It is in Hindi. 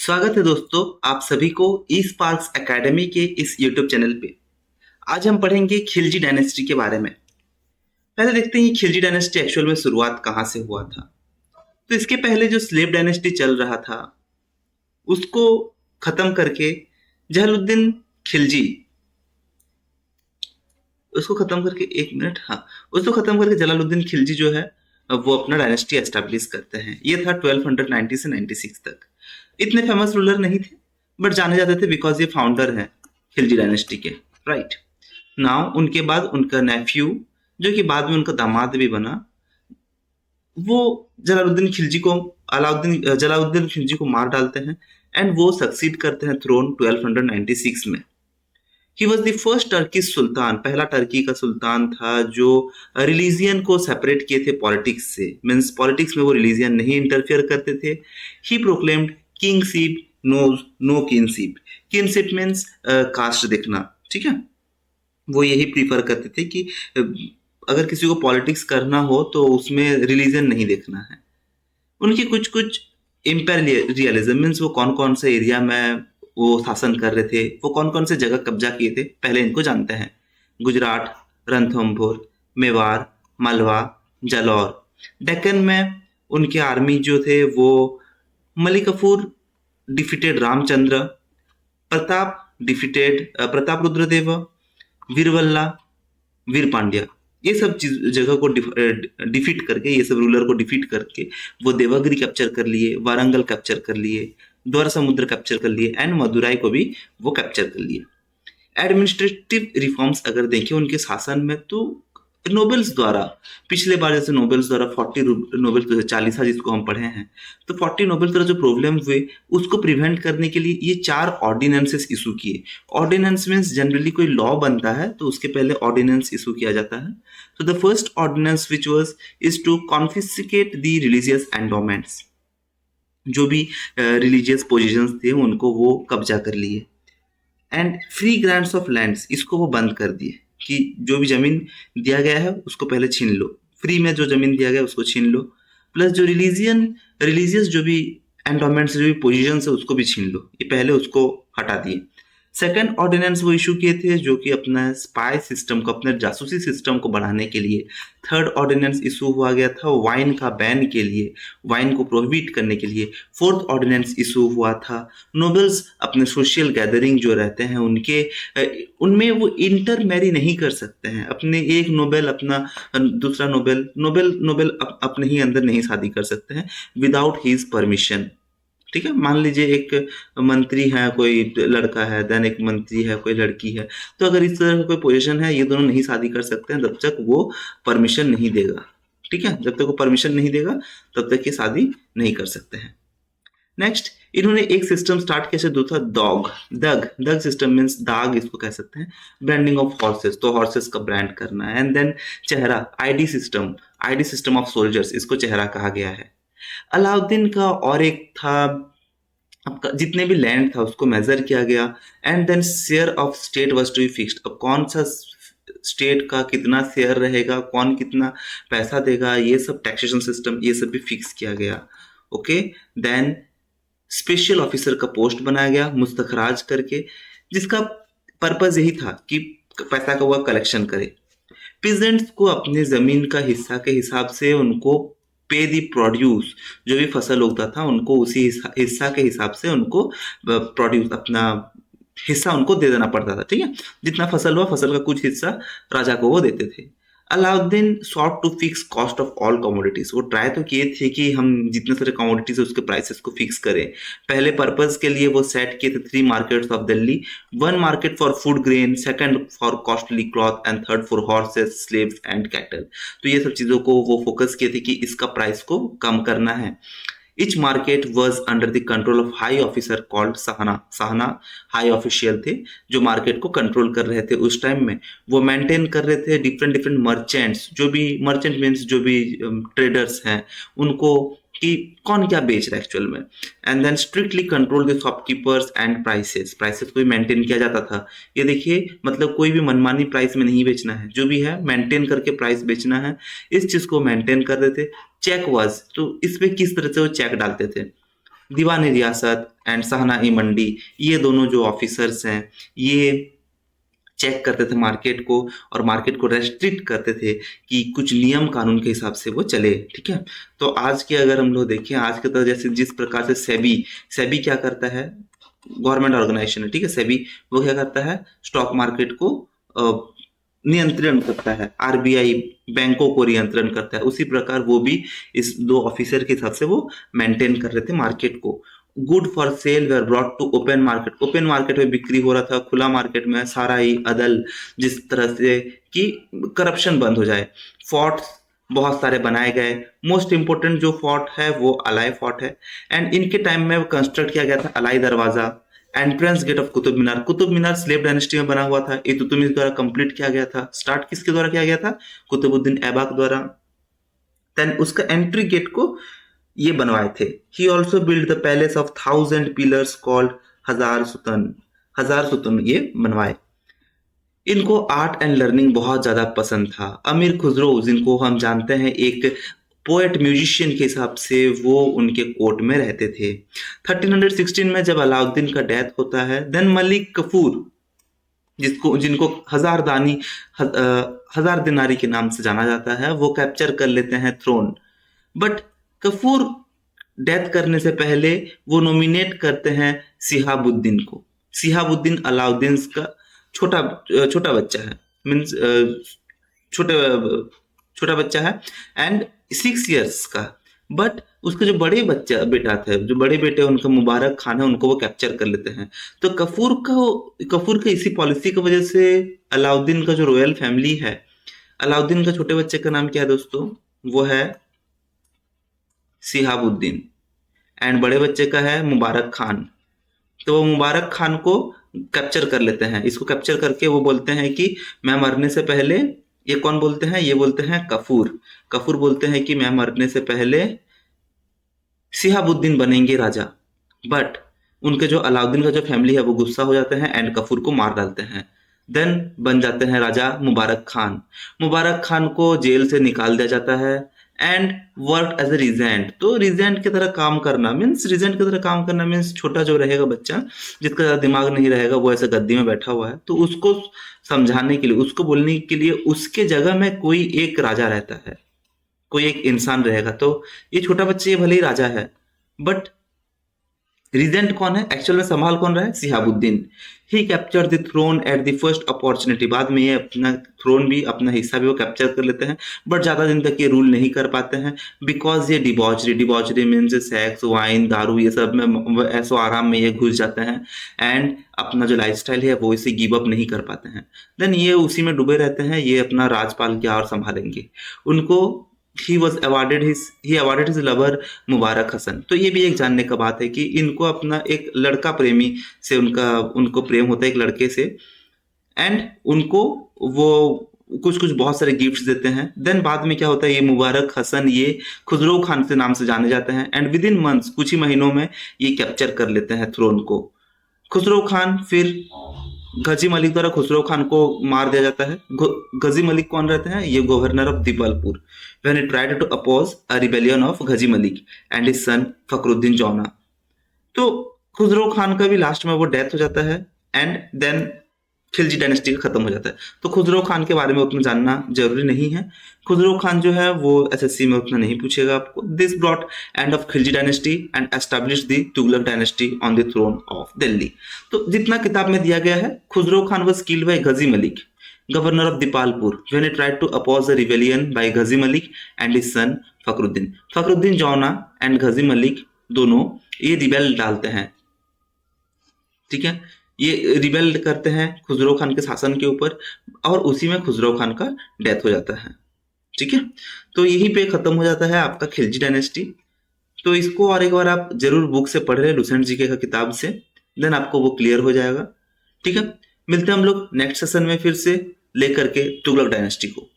स्वागत है दोस्तों, आप सभी को ई स्पार्क्स एकेडमी के इस यूट्यूब चैनल पे। आज हम पढ़ेंगे खिलजी डायनेस्टी के बारे में। पहले देखते हैं खिलजी डायनेस्टी एक्चुअल में शुरुआत कहाँ से हुआ था। तो इसके पहले जो स्लेव डायनेस्टी चल रहा था उसको खत्म करके जलालुद्दीन खिलजी उसको खत्म करके एक मिनट हाँ उसको खत्म करके जलालुद्दीन खिलजी जो है वो अपना डायनेस्टी एस्टेब्लिश करते हैं। ये था 1290 से 96 तक। इतने फेमस रूलर नहीं थे बट जाने जाते थे बिकॉज ये फाउंडर हैं खिलजी डायनेस्टी के। राइट नाउ उनके बाद उनका नेफ्यू जो कि बाद में उनका दामाद भी बना, वो जलालुद्दीन खिलजी को जलालुद्दीन खिलजी को मार डालते हैं एंड वो सक्सीड करते हैं थ्रोन 1296 में। He was the first Turkish sultan, पहला टर्की का सुल्तान था जो रिलीजियन को सेपरेट किए थे पॉलिटिक्स से। मीन्स पॉलिटिक्स में वो रिलीजियन नहीं इंटरफियर करते थे। He proclaimed kingship no kinship. Kinship means caste देखना, ठीक है। वो यही प्रीफर करते थे कि अगर किसी को पॉलिटिक्स करना हो तो उसमें रिलीजन नहीं देखना है। उनके कुछ कुछ इम्पेरियलिज्म मीन्स वो कौन कौन से एरिया में वो शासन कर रहे थे, वो कौन कौन से जगह कब्जा किए थे, पहले इनको जानते हैं। गुजरात, रणथंभोर, मेवाड़, मालवा, जालौर। डेक्कन में उनके आर्मी जो थे वो मलिक कफूर डिफीटेड रामचंद्र, प्रताप रुद्रदेव, वीरवल्ला, वीर पांड्या। ये सब चीज जगह को डिफीट करके, ये सब रूलर को डिफीट करके वो देवगिरी कैप्चर कर लिए, वारंगल कैप्चर कर लिए, द्वार समुद्र कैप्चर कर लिए एंड मदुराई को भी वो कैप्चर कर लिए। एडमिनिस्ट्रेटिव रिफॉर्म्स अगर देखें उनके शासन में तो नोबेल्स द्वारा, पिछले बार जैसे नोबेल्स द्वारा 40 नोबेल 40 जिसको हम पढ़े हैं, तो 40 नोबेल्स द्वारा जो प्रॉब्लम हुए उसको प्रिवेंट करने के लिए ये 4 ऑर्डिनेंसेस इशू किए। ऑर्डिनेंस मीन्स जनरली कोई लॉ बनता है तो उसके पहले ऑर्डिनेंस इशू किया जाता है। तो the first ordinance which was is to confiscate the religious endowments. जो भी रिलीजियस पोजीशंस थे उनको वो कब्जा कर लिए। And free grants of lands, इसको वो बंद कर दिए कि जो भी जमीन दिया गया है उसको पहले छीन लो, फ्री में जो जमीन दिया गया उसको छीन लो। प्लस जो रिलीजियस जो भी एंडोमेंट्स जो भी पोजीशन है उसको भी छीन लो, ये पहले उसको हटा दिए। सेकेंड ऑर्डिनेंस वो इशू किए थे जो कि अपना स्पाई सिस्टम को, अपने जासूसी सिस्टम को बढ़ाने के लिए। थर्ड ऑर्डिनेंस इशू हुआ गया था वाइन का बैन के लिए, वाइन को प्रोहिबिट करने के लिए। फोर्थ ऑर्डिनेंस इशू हुआ था नोबेल्स अपने सोशल गैदरिंग जो रहते हैं उनके उनमें वो इंटर मैरी नहीं कर सकते हैं। अपने एक नोबेल अपना दूसरा नोबेल अपने ही अंदर नहीं शादी कर सकते हैं विदाउट हिज परमिशन। ठीक है, मान लीजिए एक मंत्री है, कोई लड़का है, देन एक मंत्री है, कोई लड़की है, तो अगर इस तरह का कोई पोजीशन है, ये दोनों नहीं शादी कर सकते हैं जब तक वो परमिशन नहीं देगा। ठीक है, जब तक वो परमिशन नहीं देगा तब तक ये शादी नहीं कर सकते हैं। नेक्स्ट इन्होंने एक सिस्टम स्टार्ट किया जो था दग सिस्टम मीन्स दाग, इसको कह सकते हैं, ब्रांडिंग ऑफ हॉर्सेस, तो हॉर्सेस का ब्रांड करना है। एंड देन चेहरा, आईडी सिस्टम ऑफ सोल्जर्स, इसको चेहरा कहा गया है। अलाउद्दीन का और एक था, आपका जितने भी लैंड था उसको मेजर किया गया and then share of state was to be fixed. अब कौन सा स्टेट का कितना शेयर रहेगा, कौन कितना पैसा देगा, ये सब टैक्सेशन सिस्टम ये सब भी फिक्स किया गया। ओके, देन स्पेशल ऑफिसर का पोस्ट बनाया गया मुस्तखराज करके, जिसका पर्पज यही था कि पैसा का वो कलेक्शन करे। पीजेंट्स को अपने जमीन का हिस्सा के हिसाब से उनको पे दी प्रोड्यूस, जो भी फसल उगता था उनको उसी हिस्सा के हिसाब से उनको प्रोड्यूस, अपना हिस्सा उनको दे देना पड़ता था। ठीक है, जितना फसल हुआ फसल का कुछ हिस्सा राजा को वो देते थे। Alauddin sought to fix cost of all commodities, वो ट्राई तो किए थे कि हम जितने सारे कमोडिटीज उसके प्राइसेस को फिक्स करें। पहले पर्पज के लिए वो सेट किए थे 3 markets of Delhi, 1 market for food grain, second for costly cloth and third for horses, slaves and cattle. तो ये सब चीजों को वो फोकस किए थे कि इसका प्राइस को कम करना है। Each market was under the control of high officer called Sahna high official थे जो मार्केट को कंट्रोल कर रहे थे उस टाइम में। वो मेंटेन कर रहे थे डिफरेंट मर्चेंट्स, जो भी मर्चेंट मीन्स जो भी ट्रेडर्स हैं उनको, कि कौन क्या बेच रहा है एक्चुअल में। And then strictly control the shopkeepers and prices को भी मेंटेन किया जाता था। ये देखिए, मतलब कोई भी मनमानी प्राइस में नहीं बेचना है, जो भी है मेंटेन करके प्राइस बेचना है, इस चीज को मेंटेन कर रहे थे। चेक वाज, तो इसमें किस तरह से वो चेक डालते थे, दीवान रियासत एंड शाहनाई मंडी, ये दोनों जो ऑफिसर्स हैं ये चेक करते थे मार्केट को, और मार्केट को रेस्ट्रिक्ट करते थे कि कुछ नियम कानून के हिसाब से वो चले। ठीक है, तो आज के अगर हम लोग देखें, आज के तरह जैसे जिस प्रकार से सेबी सेबी क्या करता है, गवर्नमेंट ऑर्गेनाइजेशन है, ठीक है, सेबी वो क्या करता है, स्टॉक मार्केट को नियंत्रण करता है, आरबीआई बैंकों को नियंत्रण करता है, उसी प्रकार वो भी इस दो ऑफिसर के हिसाब से वो मेंटेन कर रहे थे मार्केट को। Goods for sale were brought to open market, open market में बिक्री हो रहा था, खुला मार्केट में सारा ही अदल, जिस तरह से कि करप्शन बंद हो जाए। फोर्ट्स बहुत सारे बनाए गए, मोस्ट इंपोर्टेंट जो फोर्ट है वो अलाई फोर्ट है, एंड इनके टाइम में कंस्ट्रक्ट किया गया था Alai Darwaza, entrance gate of Qutub Minar. Qutub Minar slave dynasty में बना हुआ था, इल्तुतमिश द्वारा कंप्लीट किया गया था। स्टार्ट किसके द्वारा किया गया था, कुतुबुद्दीन ऐबक द्वारा। देन उसका एंट्री गेट को ये बनवाए थे। He also build the palace of 1000 pillars called हजार सुतन, हजार सुतन ये बनवाए। इनको आर्ट एंड लर्निंग बहुत ज्यादा पसंद था। अमीर खुसरो जिनको हम जानते हैं एक पोएट म्यूजिशियन के हिसाब से, वो उनके कोर्ट में रहते थे। 1316 में जब अलाउद्दीन का डेथ होता है, देन मलिक कफूर जिसको जिनको हजार दिनारी के नाम से जाना जाता है, वो कैप्चर कर लेते हैं थ्रोन। बट कफूर डेथ करने से पहले वो नॉमिनेट करते हैं सिहाबुद्दीन को। सिहाबुद्दीन अलाउद्दीन का छोटा छोटा बच्चा है, मीन्स छोटे छोटा बच्चा है एंड 6 इयर्स का। बट उसके जो बड़े बच्चा बेटा थे, जो बड़े बेटे उनका मुबारक खान है, उनको वो कैप्चर कर लेते हैं। तो कफूर के इसी पॉलिसी की वजह से अलाउद्दीन का जो रॉयल फैमिली है, अलाउद्दीन का छोटे बच्चे का नाम क्या है दोस्तों, वो है सिहाबुद्दीन, एंड बड़े बच्चे का है मुबारक खान। तो वो मुबारक खान को कैप्चर कर लेते हैं। इसको कैप्चर करके वो बोलते हैं कि मैं मरने से पहले, ये कौन बोलते हैं, ये बोलते हैं कफूर। कफूर बोलते हैं कि मैं मरने से पहले सिहाबुद्दीन बनेंगे राजा। बट उनके जो अलाउद्दीन का जो फैमिली है वो गुस्सा हो जाते हैं एंड कफूर को मार डालते हैं। देन बन जाते हैं राजा मुबारक खान। मुबारक खान को जेल से निकाल दिया जाता है and work as a regent. तो रिजेंट की तरह काम करना मीन्स, रिजेंट की तरह काम करना मीन्स छोटा जो रहेगा बच्चा, जिसका ज्यादा दिमाग नहीं रहेगा, वो ऐसे गद्दी में बैठा हुआ है, तो उसको समझाने के लिए, उसको बोलने के लिए उसके जगह में कोई एक राजा रहता है, कोई एक इंसान रहेगा। तो ये छोटा बच्चा ये भले ही राजा है, बट रीजेंट कौन है, एक्चुअल में संभाल कौन रहा है, Shihabuddin. He capture the throne at the first opportunity. बाद में ये अपना थ्रोन भी, अपना हिस्सा भी वो कैप्चर कर लेते हैं, बट ज्यादा दिन तक ये रूल नहीं कर पाते हैं, बिकॉज ये डिबॉचरी मीन्स सेक्स, वाइन, दारू, ये सब में ऐसो आराम में ये घुस जाते हैं एंड अपना जो लाइफस्टाइल है वो इसे गिव अप नहीं कर पाते हैं। देन ये उसी में डूबे रहते हैं, ये अपना राजपाल क्या और संभालेंगे उनको। he awarded his lover मुबारक हसन। तो ये भी एक जानने का बात है कि इनको अपना एक लड़का प्रेमी से उनको प्रेम होता है एक लड़के से, एंड उनको वो कुछ कुछ बहुत सारे गिफ्ट्स देते हैं। देन बाद में क्या होता है, ये मुबारक हसन ये खुसरो खान से नाम से जाने जाते हैं एंड विद इन मंथ्स, कुछ ही महीनों में ये कैप्चर कर लेते हैं थ्रोन को। खुसरो खान फिर गजी मलिक द्वारा खुसरो खान को मार दिया जाता है। गजी मलिक कौन रहते हैं, ये governor of Dipalpur. When he tried to oppose a rebellion of Ghazi Malik and his son Fakhruddin Jauna. तो खुसरो खान का भी लास्ट में वो डेथ हो जाता है एंड देन खिलजी डायनेस्टी खत्म हो जाता है। तो खुसरो खान के बारे में उतना जानना जरूरी नहीं है। खुसरो खान जो है वो एसएससी में उतना नहीं पूछेगा आपको। This brought end of Khilji dynasty and establish the Tughlaq dynasty on the throne of Delhi. तो जितना किताब में दिया गया है, Khusro Khan was killed by Ghazi Malik, governor of Dipalpur, when he tried to oppose the rebellion by Ghazi Malik and his son Fakhruddin Jauna and गजी मलिक दोनों ये रिबेल डालते हैं। ठीक है, ये रिबेल करते हैं खुसरो खान के शासन के ऊपर और उसी में खुसरो खान का डेथ हो जाता है। ठीक है, तो यहीं पे खत्म हो जाता है आपका खिलजी डायनेस्टी। तो इसको और एक बार आप जरूर बुक से पढ़ रहे लुसेंट जीके का किताब से, देन आपको वो क्लियर हो जाएगा। ठीक है, मिलते हैं हम लोग नेक्स्ट सेशन में फिर से लेकर के तुगलक डायनेस्टी को।